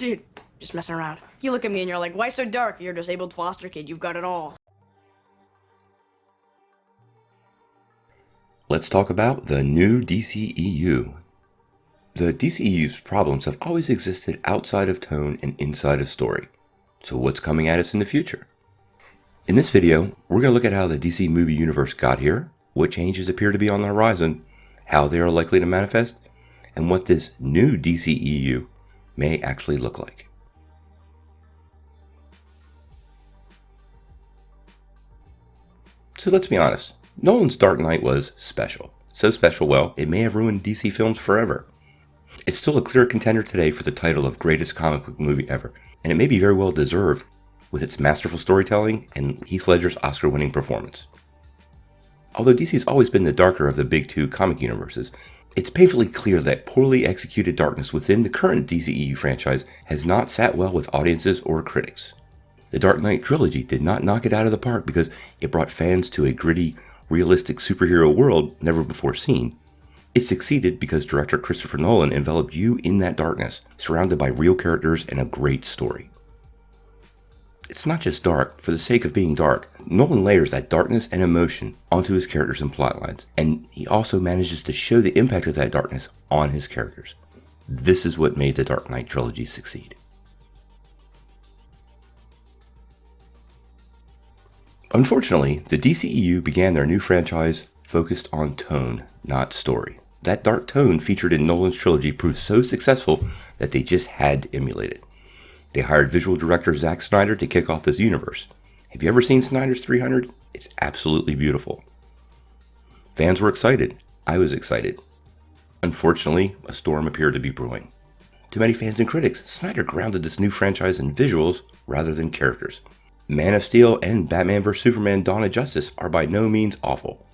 Dude, just messing around. You look at me and you're like, why so dark? You're a disabled foster kid. You've got it all. Let's talk about the new DCEU. The DCEU's problems have always existed outside of tone and inside of story. So what's coming at us in the future? In this video, we're going to look at how the DC movie universe got here, what changes appear to be on the horizon, how they are likely to manifest, and what this new DCEU may actually look like. So let's be honest, Nolan's Dark Knight was special. So special, well, it may have ruined DC films forever. It's still a clear contender today for the title of greatest comic book movie ever, and it may be very well deserved with its masterful storytelling and Heath Ledger's Oscar-winning performance. Although DC's always been the darker of the big two comic universes, it's painfully clear that poorly executed darkness within the current DCEU franchise has not sat well with audiences or critics. The Dark Knight Trilogy did not knock it out of the park because it brought fans to a gritty, realistic superhero world never before seen. It succeeded because director Christopher Nolan enveloped you in that darkness, surrounded by real characters and a great story. It's not just dark for the sake of being dark. Nolan layers that darkness and emotion onto his characters and plotlines, and he also manages to show the impact of that darkness on his characters. This is what made the Dark Knight trilogy succeed. Unfortunately, the DCEU began their new franchise focused on tone, not story. That dark tone featured in Nolan's trilogy proved so successful that they just had to emulate it. They hired visual director Zack Snyder to kick off this universe. Have you ever seen Snyder's 300? It's absolutely beautiful. Fans were excited. I was excited. Unfortunately, a storm appeared to be brewing. To many fans and critics, Snyder grounded this new franchise in visuals rather than characters. Man of Steel and Batman vs Superman: Dawn of Justice are by no means awful.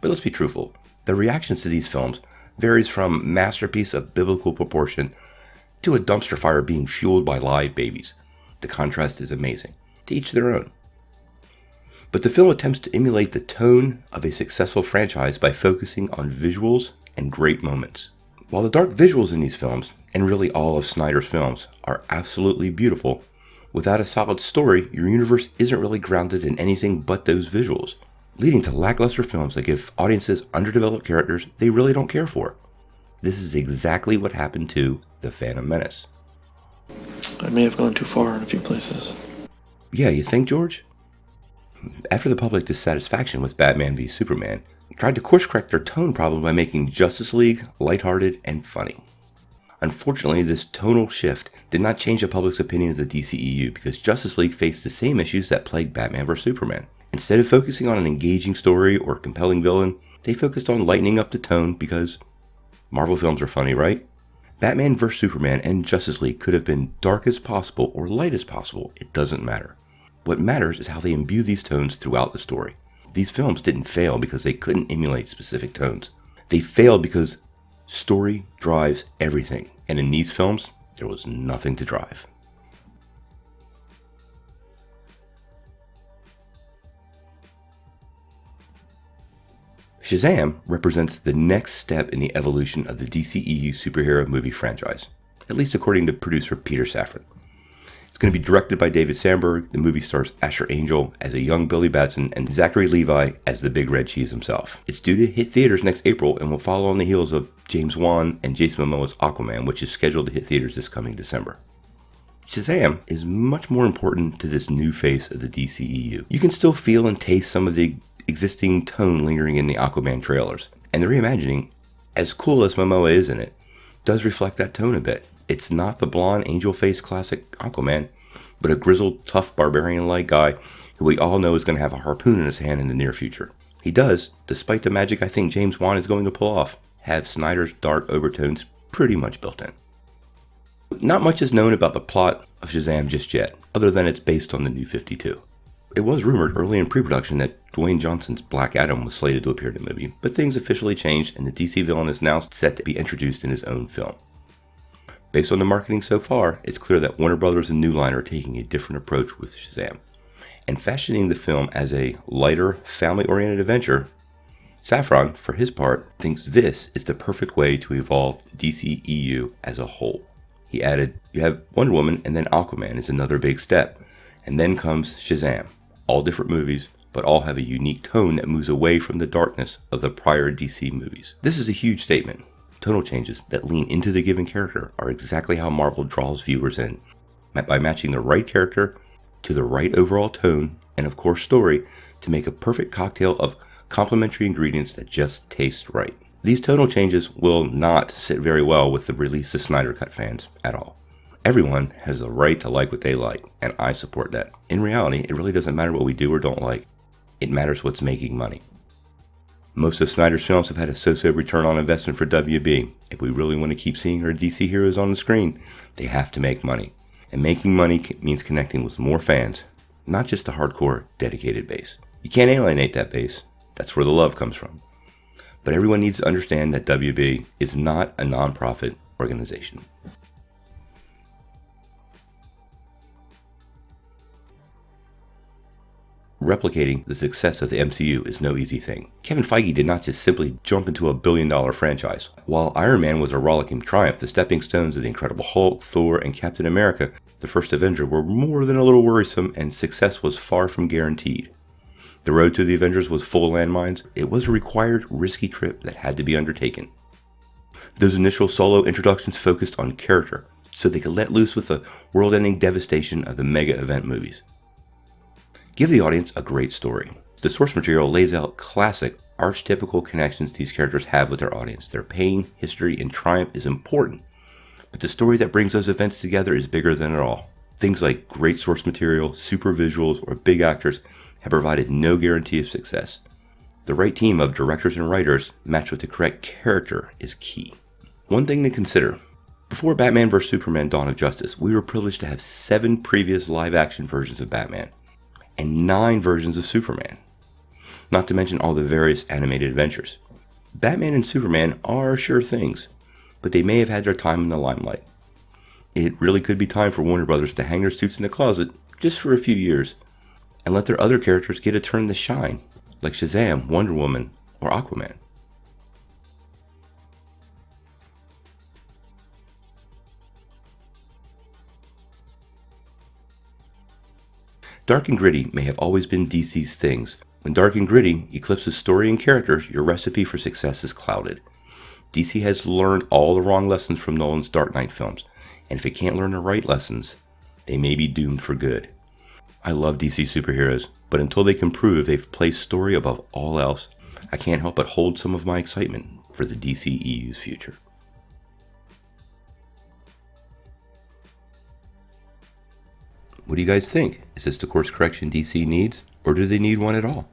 But let's be truthful, the reactions to these films varies from masterpiece of biblical proportion to a dumpster fire being fueled by live babies. The contrast is amazing. To each their own. But the film attempts to emulate the tone of a successful franchise by focusing on visuals and great moments. While the dark visuals in these films, and really all of Snyder's films, are absolutely beautiful, without a solid story, your universe isn't really grounded in anything but those visuals, leading to lackluster films that give audiences underdeveloped characters they really don't care for. This is exactly what happened to The Phantom Menace. I may have gone too far in a few places. Yeah, you think, George? After the public dissatisfaction with Batman v Superman, tried to course-correct their tone problem by making Justice League lighthearted and funny. Unfortunately, this tonal shift did not change the public's opinion of the DCEU because Justice League faced the same issues that plagued Batman vs Superman. Instead of focusing on an engaging story or compelling villain, they focused on lightening up the tone because Marvel films are funny, right? Batman vs Superman and Justice League could have been dark as possible or light as possible. It doesn't matter. What matters is how they imbue these tones throughout the story. These films didn't fail because they couldn't emulate specific tones. They failed because story drives everything. And in these films, there was nothing to drive. Shazam represents the next step in the evolution of the DCEU superhero movie franchise, at least according to producer Peter Safran. It's going to be directed by David Sandberg. The movie stars Asher Angel as a young Billy Batson and Zachary Levi as the Big Red Cheese himself. It's due to hit theaters next April and will follow on the heels of James Wan and Jason Momoa's Aquaman, which is scheduled to hit theaters this coming December. Shazam is much more important to this new face of the DCEU. You can still feel and taste some of the existing tone lingering in the Aquaman trailers, and the reimagining, as cool as Momoa is in it, does reflect that tone a bit. It's not the blonde angel-faced classic Aquaman, but a grizzled, tough, barbarian-like guy who we all know is going to have a harpoon in his hand in the near future. He does, despite the magic I think James Wan is going to pull off, have Snyder's dark overtones pretty much built in. Not much is known about the plot of Shazam just yet, other than it's based on the New 52. It was rumored early in pre-production that Dwayne Johnson's Black Adam was slated to appear in the movie, but things officially changed and the DC villain is now set to be introduced in his own film. Based on the marketing so far, it's clear that Warner Brothers and New Line are taking a different approach with Shazam, and fashioning the film as a lighter, family-oriented adventure. Safran, for his part, thinks this is the perfect way to evolve the DCEU as a whole. He added, you have Wonder Woman and then Aquaman is another big step. And then comes Shazam. All different movies, but all have a unique tone that moves away from the darkness of the prior DC movies. This is a huge statement. Tonal changes that lean into the given character are exactly how Marvel draws viewers in, by matching the right character to the right overall tone and of course story to make a perfect cocktail of complementary ingredients that just taste right. These tonal changes will not sit very well with the release of Snyder Cut fans at all. Everyone has the right to like what they like, and I support that. In reality, it really doesn't matter what we do or don't like. It matters what's making money. Most of Snyder's films have had a so-so return on investment for WB. If we really want to keep seeing our DC heroes on the screen, they have to make money. And making money means connecting with more fans, not just a hardcore, dedicated base. You can't alienate that base. That's where the love comes from. But everyone needs to understand that WB is not a non-profit organization. Replicating the success of the MCU is no easy thing. Kevin Feige did not just simply jump into a billion-dollar franchise. While Iron Man was a rollicking triumph, the stepping stones of the Incredible Hulk, Thor, and Captain America, the first Avenger, were more than a little worrisome, and success was far from guaranteed. The road to the Avengers was full of landmines. It was a required, risky trip that had to be undertaken. Those initial solo introductions focused on character, so they could let loose with the world-ending devastation of the mega event movies. Give the audience a great story. The source material lays out classic, archetypical connections these characters have with their audience. Their pain, history, and triumph is important, but the story that brings those events together is bigger than it all. Things like great source material, super visuals, or big actors have provided no guarantee of success. The right team of directors and writers matched with the correct character is key. One thing to consider. Before Batman vs. Superman Dawn of Justice, we were privileged to have 7 previous live-action versions of Batman and 9 versions of Superman, not to mention all the various animated adventures. Batman and Superman are sure things, but they may have had their time in the limelight. It really could be time for Warner Brothers to hang their suits in the closet just for a few years and let their other characters get a turn to shine, like Shazam, Wonder Woman, or Aquaman. Dark and gritty may have always been DC's things. When dark and gritty eclipses story and characters, your recipe for success is clouded. DC has learned all the wrong lessons from Nolan's Dark Knight films, and if it can't learn the right lessons, they may be doomed for good. I love DC superheroes, but until they can prove they've placed story above all else, I can't help but hold some of my excitement for the DCEU's future. What do you guys think? Is this the course correction DC needs, or do they need one at all?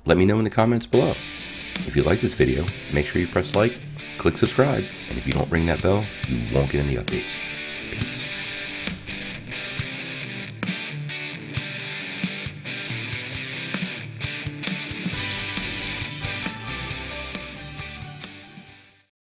Let me know in the comments below. If you like this video, make sure you press like, click subscribe, and if you don't ring that bell, you won't get any updates.